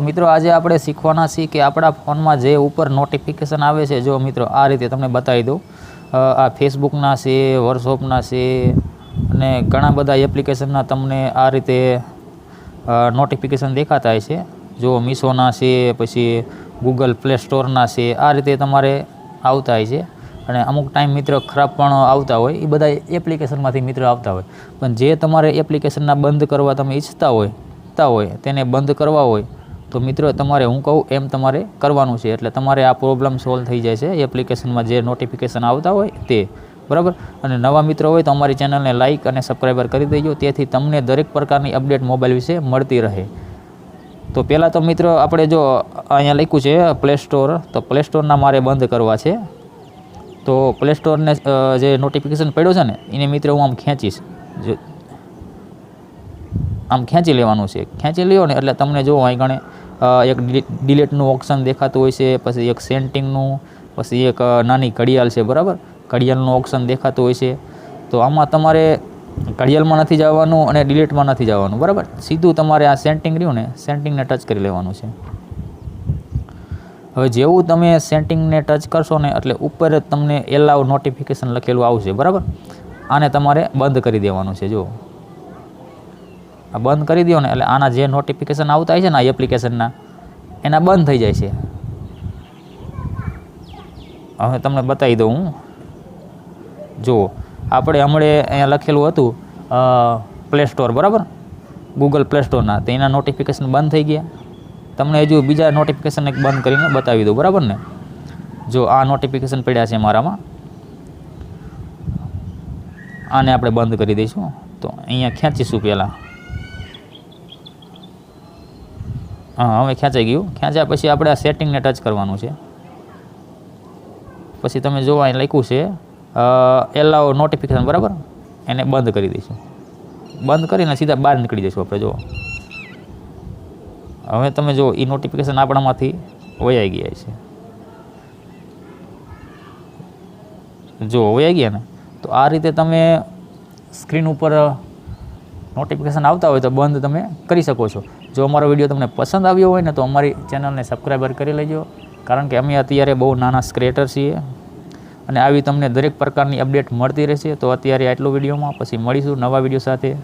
મિત્રો આજે આપણે શીખવાના છીએ કે આપણા ફોનમાં જે ઉપર નોટિફિકેશન આવે છે, જો મિત્રો આ રીતે તમને બતાવી દઉં, આ ફેસબુકના છે, વોટ્સઅપના છે અને ઘણા બધા એપ્લિકેશનના તમને આ રીતે નોટિફિકેશન દેખાતા હોય છે. જો મીશોના છે, પછી ગૂગલ પ્લે સ્ટોરના છે, આ રીતે તમારે આવતા હોય છે. અને અમુક ટાઈમ મિત્રો ખરાબ પણ આવતા હોય, એ બધા એપ્લિકેશનમાંથી મિત્રો આવતા હોય. પણ જે તમારે એપ્લિકેશનના બંધ કરવા તમે ઈચ્છતા હોય તેને બંધ કરવા હોય તો મિત્રો તમારે હું કહું એમ તમારે કરવાનું છે. એટલે તમારે આ પ્રોબ્લેમ સોલ્વ થઈ જાય છે એપ્લિકેશનમાં જે નોટિફિકેશન આવતા હોય તે, બરાબર. અને નવા મિત્રો હોય તો અમારી ચેનલને લાઇક અને સબસ્ક્રાઈબર કરી દેજો, તેથી તમને દરેક પ્રકારની અપડેટ મોબાઈલ વિશે મળતી રહે. તો પહેલાં તો મિત્રો આપણે જો અહીંયા લખ્યું છે પ્લે સ્ટોર, તો પ્લે સ્ટોરના મારે બંધ કરવા છે. તો પ્લે સ્ટોરને જે નોટિફિકેશન પડ્યો છે ને એને મિત્રો હું આમ ખેંચીશ, આમ ખેંચી લેવાનું છે. ખેંચી લ્યો ને એટલે તમને જો અહીં ગણે એક ડિલીટનું ઓપ્શન દેખાતું હોય છે, પછી એક સેટિંગનું, પછી એક નાની ઘડિયાળ છે, બરાબર. ઘડિયાળનું ઓપ્શન દેખાતું હોય છે. તો આમાં તમારે ઘડિયાળમાં નથી જવાનું અને ડિલીટમાં નથી જવાનું, બરાબર. સીધું તમારે આ સેટિંગ રહ્યું ને, સેટિંગને ટચ કરી લેવાનું છે. હવે જેવું તમે સેટિંગને ટચ કરશો ને એટલે ઉપર જ તમને એલાવ નોટિફિકેશન લખેલું આવશે, બરાબર. આને તમારે બંધ કરી દેવાનું છે. જો આ બંધ કરી દો ને એટલે આના જે નોટિફિકેશન આવતા હોય છે ને આ એપ્લિકેશનના, એના બંધ થઈ જાય છે. હવે તમને બતાવી દઉં હું. જુઓ આપણે હમણાં અહીંયા લખેલું હતું પ્લે સ્ટોર, બરાબર, ગૂગલ પ્લે સ્ટોરના, તો એના નોટિફિકેશન બંધ થઈ ગયા. તમને હજુ બીજા નોટિફિકેશન એક બંધ કરીને બતાવી દઉં, બરાબર ને. જો આ નોટિફિકેશન પડ્યા છે મારામાં, આને આપણે બંધ કરી દઈશું. તો અહીંયા ખેંચીશું પહેલાં. હા, હવે ખેંચાઈ ગયું. ખેંચ્યા પછી આપણે આ સેટિંગને ટચ કરવાનું છે. પછી તમે જો અહીં લખ્યું છે એલાવ નોટિફિકેશન, બરાબર, એને બંધ કરી દઈશું. બંધ કરીને સીધા બહાર નીકળી જઈશું આપણે. જો હવે તમે જો એ નોટિફિકેશન આપણામાંથી વયાઈ ગયા છે. જો વયાઈ ગયા ને, તો આ રીતે તમે સ્ક્રીન ઉપર નોટિફિકેશન આવતા હોય તો બંધ તમે કરી શકો છો. જો અમારો વિડીયો તમને પસંદ આવ્યો હોય ને તો અમારી ચેનલને સબસ્ક્રાઈબર કરી લેજો, કારણ કે અમે અત્યારે બહુ નાના ક્રિએટર છીએ અને આવી તમને દરેક પ્રકારની અપડેટ મળતી રહેશે. તો અત્યારે આટલો વિડીયોમાં, પછી મળીશું નવા વિડીયો સાથે.